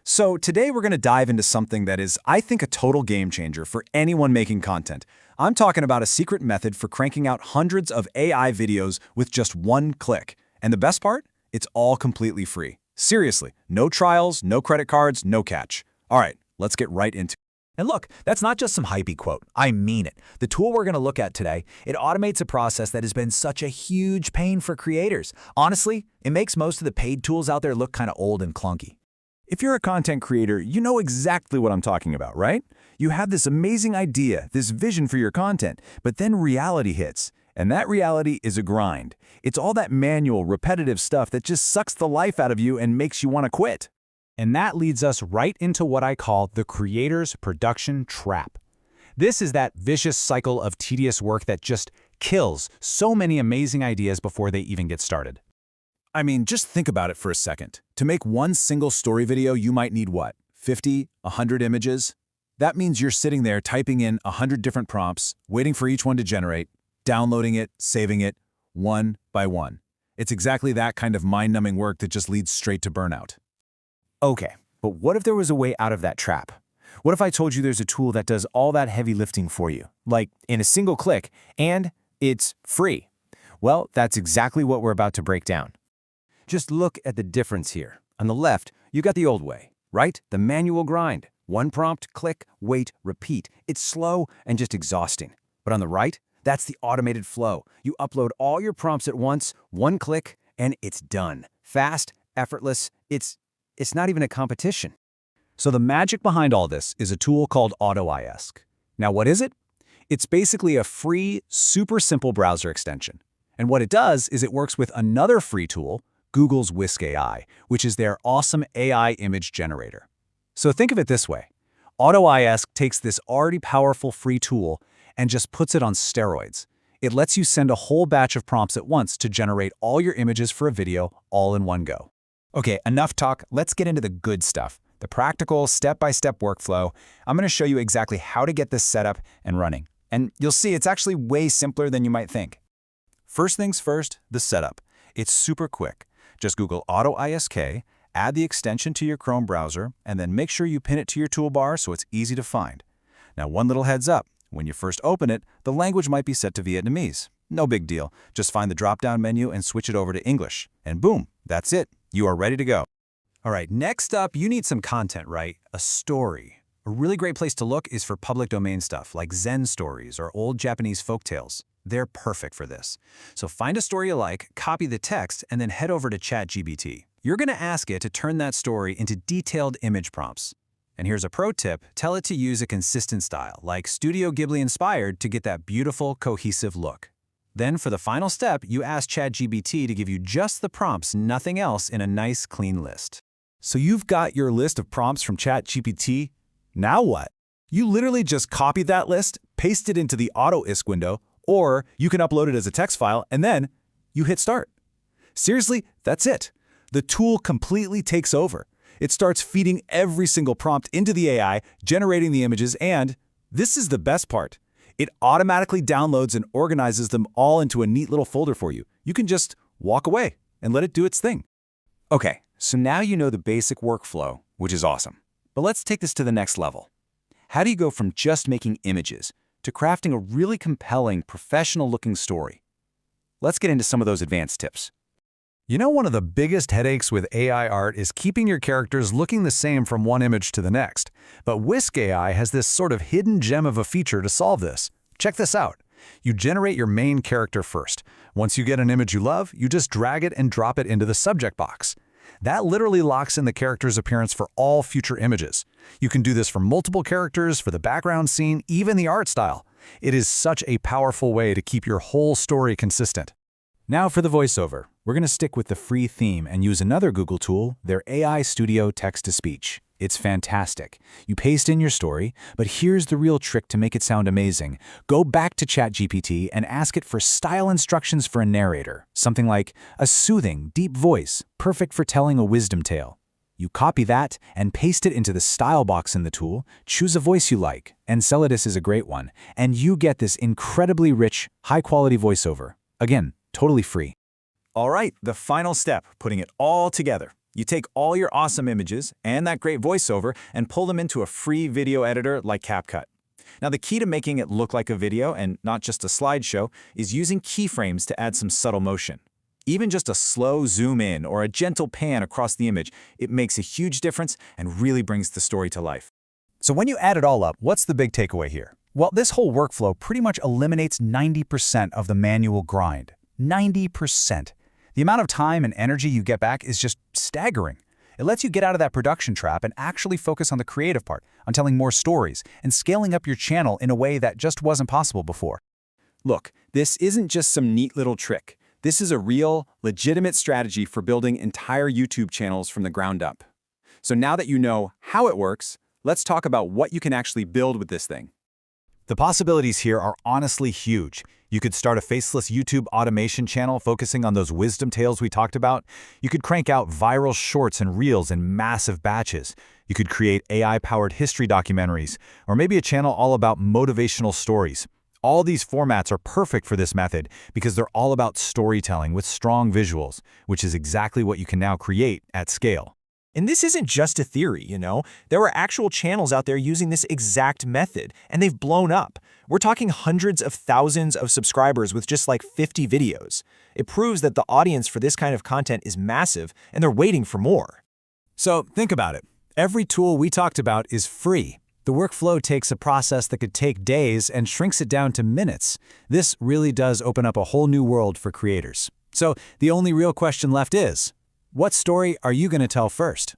So today we're going to dive into something that is, I think, a total game changer for anyone making content. I'm talking about a secret method for cranking out hundreds of AI videos with just one click. And the best part? It's all completely free. Seriously, no trials, no credit cards, no catch. All right, let's get right into it. And look, that's not just some hypey quote. I mean it. The tool we're going to look at today, it automates a process that has been such a huge pain for creators. Honestly, it makes most of the paid tools out there look kind of old and clunky. If you're a content creator, you know exactly what I'm talking about, right? You have this amazing idea, this vision for your content, but then reality hits. And that reality is a grind. It's all that manual, repetitive stuff that just sucks the life out of you and makes you want to quit. And that leads us right into what I call the creator's production trap. This is that vicious cycle of tedious work that just kills so many amazing ideas before they even get started. I mean, just think about it for a second. To make one single story video, you might need what? 50, 100 images? That means you're sitting there typing in 100 different prompts, waiting for each one to generate, downloading it, saving it, one by one. It's exactly that kind of mind-numbing work that just leads straight to burnout. Okay, but what if there was a way out of that trap? What if I told you there's a tool that does all that heavy lifting for you, like in a single click, and it's free? Well, that's exactly what we're about to break down. Just look at the difference here. On the left, you got the old way, right? The manual grind. One prompt, click, wait, repeat. It's slow and just exhausting. But on the right, that's the automated flow. You upload all your prompts at once, one click, and it's done. Fast, effortless, it's not even a competition. So the magic behind all this is a tool called AutoISK. Now what is it? It's basically a free, super simple browser extension. And what it does is it works with another free tool, Google's whisk AI, which is their awesome AI image generator. So think of it this way. AutoISK takes this already powerful free tool and just puts it on steroids. It lets you send a whole batch of prompts at once to generate all your images for a video all in one go. Okay, enough talk. Let's get into the good stuff. The practical, step-by-step workflow. I'm going to show you exactly how to get this set up and running. And you'll see it's actually way simpler than you might think. First things first, the setup. It's super quick. Just Google AutoISK, add the extension to your Chrome browser, and then make sure you pin it to your toolbar so it's easy to find. Now, one little heads up. When you first open it, the language might be set to Vietnamese. No big deal. Just find the drop-down menu and switch it over to English. And boom, that's it. You are ready to go. All right, next up, you need some content, right? A story. A really great place to look is for public domain stuff like Zen stories or old Japanese folktales. They're perfect for this. So find a story you like, copy the text, and then head over to ChatGPT. You're going to ask it to turn that story into detailed image prompts. And here's a pro tip. Tell it to use a consistent style, like Studio Ghibli inspired, to get that beautiful, cohesive look. Then for the final step, you ask ChatGPT to give you just the prompts, nothing else, in a nice, clean list. So you've got your list of prompts from ChatGPT. Now what? You literally just copy that list, paste it into the AutoISK window, or you can upload it as a text file, and then you hit start. Seriously, that's it. The tool completely takes over. It starts feeding every single prompt into the AI, generating the images, and this is the best part. It automatically downloads and organizes them all into a neat little folder for you. You can just walk away and let it do its thing. Okay, so now you know the basic workflow, which is awesome. But let's take this to the next level. How do you go from just making images to crafting a really compelling, professional-looking story? Let's get into some of those advanced tips. You know, one of the biggest headaches with AI art is keeping your characters looking the same from one image to the next. But whisk AI has this sort of hidden gem of a feature to solve this. Check this out. You generate your main character first. Once you get an image you love, you just drag it and drop it into the subject box. That literally locks in the character's appearance for all future images. You can do this for multiple characters, for the background scene, even the art style. It is such a powerful way to keep your whole story consistent. Now for the voiceover. We're going to stick with the free theme and use another Google tool, their AI Studio Text-to-Speech. It's fantastic. You paste in your story, but here's the real trick to make it sound amazing. Go back to ChatGPT and ask it for style instructions for a narrator, something like a soothing, deep voice, perfect for telling a wisdom tale. You copy that and paste it into the style box in the tool, choose a voice you like, and Enceladus is a great one, and you get this incredibly rich, high-quality voiceover. Again, totally free. All right, the final step, putting it all together. You take all your awesome images and that great voiceover and pull them into a free video editor like CapCut. Now, the key to making it look like a video and not just a slideshow is using keyframes to add some subtle motion. Even just a slow zoom in or a gentle pan across the image, it makes a huge difference and really brings the story to life. So when you add it all up, what's the big takeaway here? Well, this whole workflow pretty much eliminates 90% of the manual grind. 90%. The amount of time and energy you get back is just staggering. It lets you get out of that production trap and actually focus on the creative part, on telling more stories, and scaling up your channel in a way that just wasn't possible before. Look, this isn't just some neat little trick. This is a real, legitimate strategy for building entire YouTube channels from the ground up. So now that you know how it works, let's talk about what you can actually build with this thing. The possibilities here are honestly huge. You could start a Faceless YouTube automation channel focusing on those wisdom tales we talked about. You could crank out viral shorts and reels in massive batches. You could create AI-powered history documentaries, or maybe a channel all about motivational stories. All these formats are perfect for this method because they're all about storytelling with strong visuals, which is exactly what you can now create at scale. And this isn't just a theory, you know? There are actual channels out there using this exact method, and they've blown up. We're talking hundreds of thousands of subscribers with just like 50 videos. It proves that the audience for this kind of content is massive, and they're waiting for more. So think about it. Every tool we talked about is free. The workflow takes a process that could take days and shrinks it down to minutes. This really does open up a whole new world for creators. So the only real question left is, what story are you going to tell first?